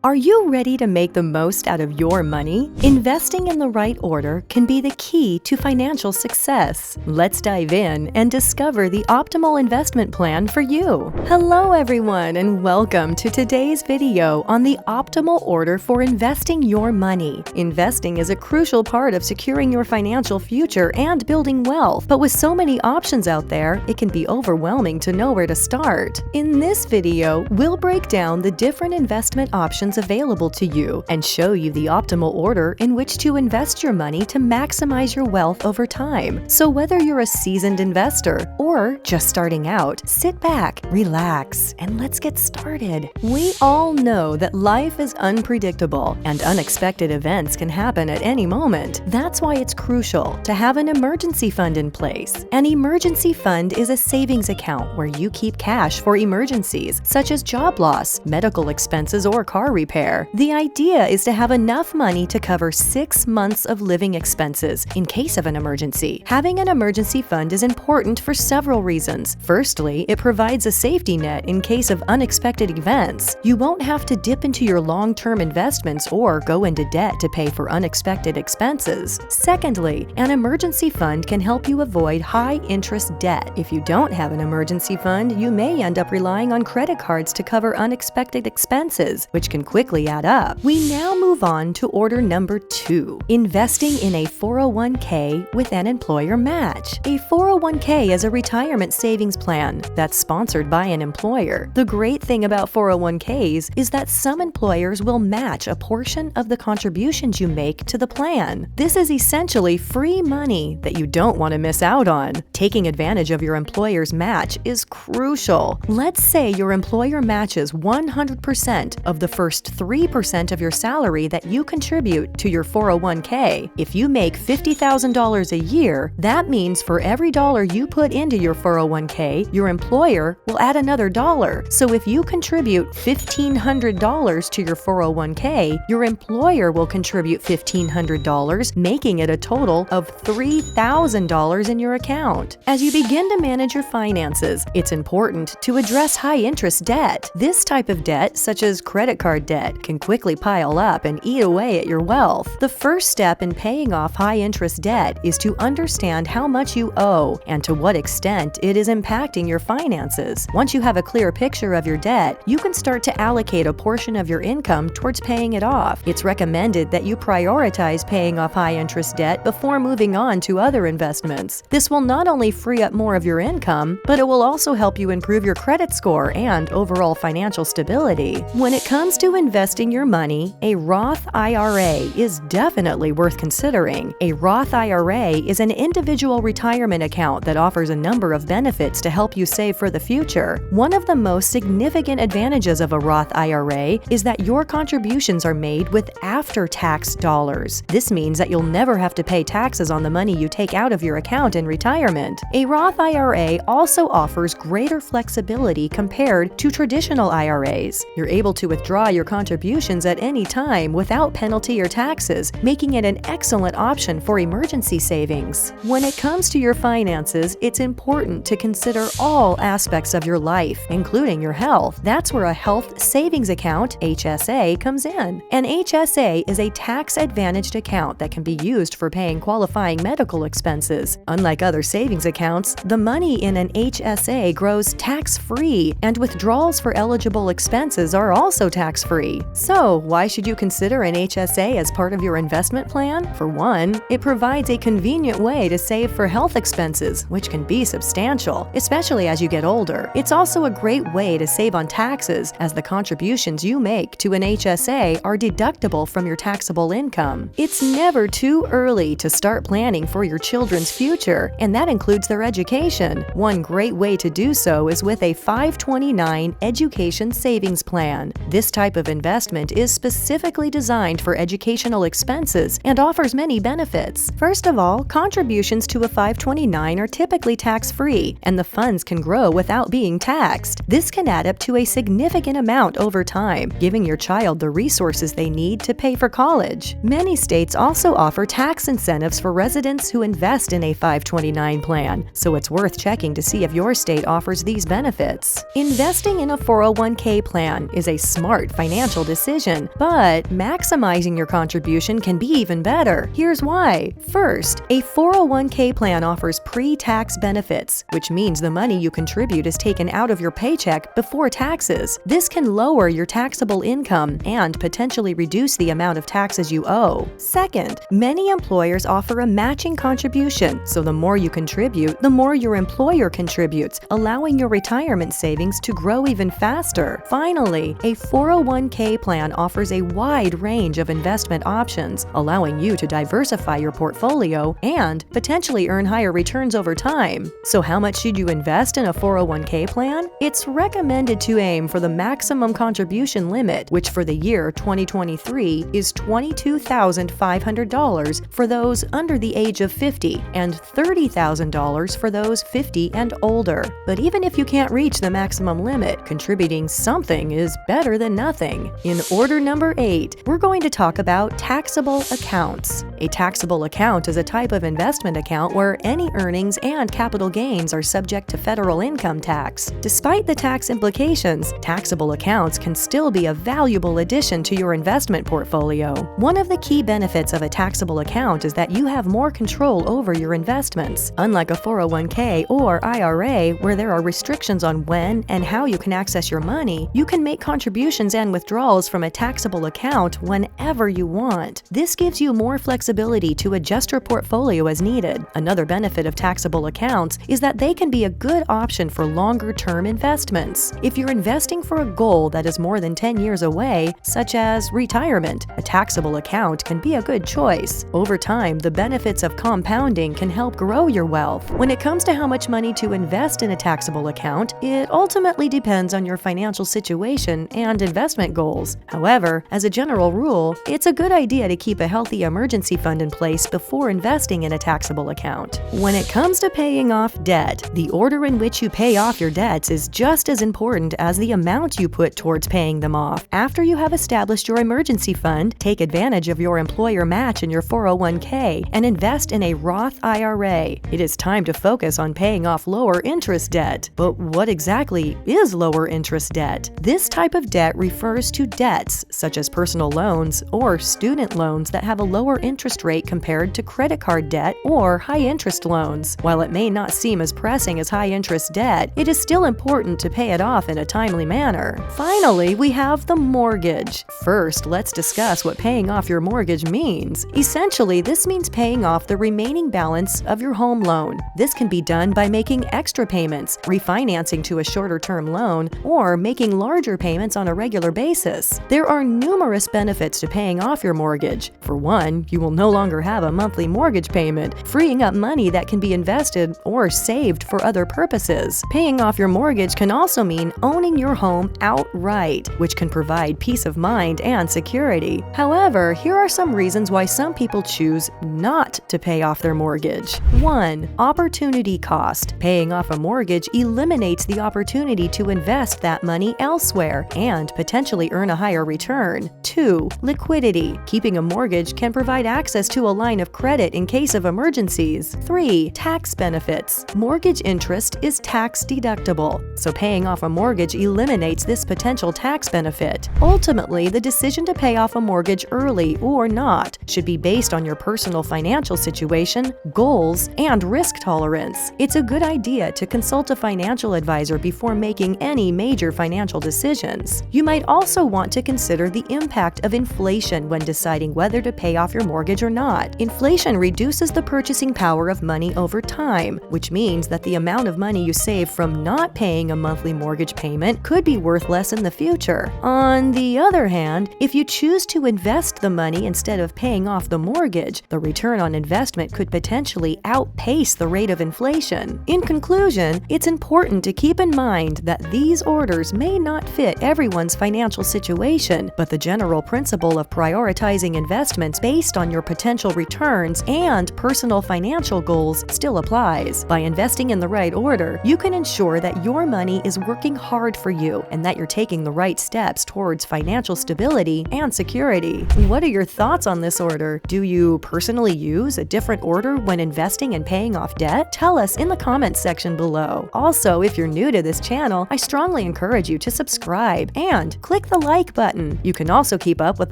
Are you ready to make the most out of your money? Investing in the right order can be the key to financial success. Let's dive in and discover the optimal investment plan for you. Hello everyone, and welcome to today's video on the optimal order for investing your money. Investing is a crucial part of securing your financial future and building wealth, but with so many options out there, it can be overwhelming to know where to start. In this video, we'll break down the different investment options available to you and show you the optimal order in which to invest your money to maximize your wealth over time. So whether you're a seasoned investor or just starting out, sit back, relax, and let's get started. We all know that life is unpredictable and unexpected events can happen at any moment. That's why it's crucial to have an emergency fund in place. An emergency fund is a savings account where you keep cash for emergencies such as job loss, medical expenses, or car repair. The idea is to have enough money to cover 6 months of living expenses in case of an emergency. Having an emergency fund is important for several reasons. Firstly, it provides a safety net in case of unexpected events. You won't have to dip into your long-term investments or go into debt to pay for unexpected expenses. Secondly, an emergency fund can help you avoid high-interest debt. If you don't have an emergency fund, you may end up relying on credit cards to cover unexpected expenses, which can quickly add up. We now move on to order number 2, investing in a 401k with an employer match. A 401k is a retirement savings plan that's sponsored by an employer. The great thing about 401ks is that some employers will match a portion of the contributions you make to the plan. This is essentially free money that you don't want to miss out on. Taking advantage of your employer's match is crucial. Let's say your employer matches 100% of the first 3% of your salary that you contribute to your 401k. If you make $50,000 a year, that means for every dollar you put into your 401k, your employer will add another dollar. So if you contribute $1,500 to your 401k, your employer will contribute $1,500, making it a total of $3,000 in your account. As you begin to manage your finances, it's important to address high-interest debt. This type of debt, such as credit card debt, can quickly pile up and eat away at your wealth. The first step in paying off high-interest debt is to understand how much you owe and to what extent it is impacting your finances. Once you have a clear picture of your debt, you can start to allocate a portion of your income towards paying it off. It's recommended that you prioritize paying off high-interest debt before moving on to other investments. This will not only free up more of your income, but it will also help you improve your credit score and overall financial stability. When it comes to investing your money, a Roth IRA is definitely worth considering. A Roth IRA is an individual retirement account that offers a number of benefits to help you save for the future. One of the most significant advantages of a Roth IRA is that your contributions are made with after-tax dollars. This means that you'll never have to pay taxes on the money you take out of your account in retirement. A Roth IRA also offers greater flexibility compared to traditional IRAs. You're able to withdraw your contributions at any time without penalty or taxes, making it an excellent option for emergency savings. When it comes to your finances, it's important to consider all aspects of your life, including your health. That's where a health savings account, HSA, comes in. An HSA is a tax-advantaged account that can be used for paying qualifying medical expenses. Unlike other savings accounts, the money in an HSA grows tax-free, and withdrawals for eligible expenses are also tax-free. So, why should you consider an HSA as part of your investment plan? For one, it provides a convenient way to save for health expenses, which can be substantial, especially as you get older. It's also a great way to save on taxes, as the contributions you make to an HSA are deductible from your taxable income. It's never too early to start planning for your children's future, and that includes their education. One great way to do so is with a 529 education savings plan. This type of investment is specifically designed for educational expenses and offers many benefits. First of all, contributions to a 529 are typically tax-free, and the funds can grow without being taxed. This can add up to a significant amount over time, giving your child the resources they need to pay for college. Many states also offer tax incentives for residents who invest in a 529 plan, so it's worth checking to see if your state offers these benefits. Investing in a 401k plan is a smart financial financial decision, but maximizing your contribution can be even better. Here's why. First, a 401k plan offers pre-tax benefits, which means the money you contribute is taken out of your paycheck before taxes. This can lower your taxable income and potentially reduce the amount of taxes you owe. Second, many employers offer a matching contribution, so the more you contribute, the more your employer contributes, allowing your retirement savings to grow even faster. Finally, a 401k plan offers a wide range of investment options, allowing you to diversify your portfolio and potentially earn higher returns over time. So how much should you invest in a 401k plan? It's recommended to aim for the maximum contribution limit, which for the year 2023 is $22,500 for those under the age of 50 and $30,000 for those 50 and older. But even if you can't reach the maximum limit, contributing something is better than nothing. In order number 8, we're going to talk about taxable accounts. A taxable account is a type of investment account where any earnings and capital gains are subject to federal income tax. Despite the tax implications, taxable accounts can still be a valuable addition to your investment portfolio. One of the key benefits of a taxable account is that you have more control over your investments. Unlike a 401k or IRA, where there are restrictions on when and how you can access your money, you can make contributions and withdrawals from a taxable account whenever you want. This gives you more flexibility to adjust your portfolio as needed. Another benefit of taxable accounts is that they can be a good option for longer-term investments. If you're investing for a goal that is more than 10 years away, such as retirement, a taxable account can be a good choice. Over time, the benefits of compounding can help grow your wealth. When it comes to how much money to invest in a taxable account, it ultimately depends on your financial situation and investment goals. However, as a general rule, it's a good idea to keep a healthy emergency fund in place before investing in a taxable account. When it comes to paying off debt, the order in which you pay off your debts is just as important as the amount you put towards paying them off. After you have established your emergency fund, take advantage of your employer match in your 401k and invest in a Roth IRA. It is time to focus on paying off lower interest debt. But what exactly is lower interest debt? This type of debt refers to debts such as personal loans or student loans that have a lower interest rate compared to credit card debt or high-interest loans. While it may not seem as pressing as high-interest debt, it is still important to pay it off in a timely manner. Finally, we have the mortgage. First, let's discuss what paying off your mortgage means. Essentially, this means paying off the remaining balance of your home loan. This can be done by making extra payments, refinancing to a shorter-term loan, or making larger payments on a regular basis. There are numerous benefits to paying off your mortgage. For one, you will no longer have a monthly mortgage payment, freeing up money that can be invested or saved for other purposes. Paying off your mortgage can also mean owning your home outright, which can provide peace of mind and security. However, here are some reasons why some people choose not to pay off their mortgage. 1. Opportunity cost. Paying off a mortgage eliminates the opportunity to invest that money elsewhere and potentially earn a higher return. 2. Liquidity. Keeping a mortgage can provide access to a line of credit in case of emergencies. 3. Tax benefits. Mortgage interest is tax deductible, so paying off a mortgage eliminates this potential tax benefit. Ultimately, the decision to pay off a mortgage early or not should be based on your personal financial situation, goals, and risk tolerance. It's a good idea to consult a financial advisor before making any major financial decisions. You might also want to consider the impact of inflation when deciding whether to pay off your mortgage or not. Inflation reduces the purchasing power of money over time, which means that the amount of money you save from not paying a monthly mortgage payment could be worth less in the future. On the other hand, if you choose to invest the money instead of paying off the mortgage, the return on investment could potentially outpace the rate of inflation. In conclusion, it's important to keep in mind that these orders may not fit everyone's financial situation, but the general principle of prioritizing investments based on your potential returns and personal financial goals still applies. By investing in the right order, you can ensure that your money is working hard for you and that you're taking the right steps towards financial stability and security. What are your thoughts on this order? Do you personally use a different order when investing and paying off debt? Tell us in the comments section below. Also, if you're new to this channel, I strongly encourage you to subscribe and click click the like button. You can also keep up with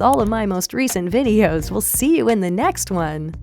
all of my most recent videos. We'll see you in the next one.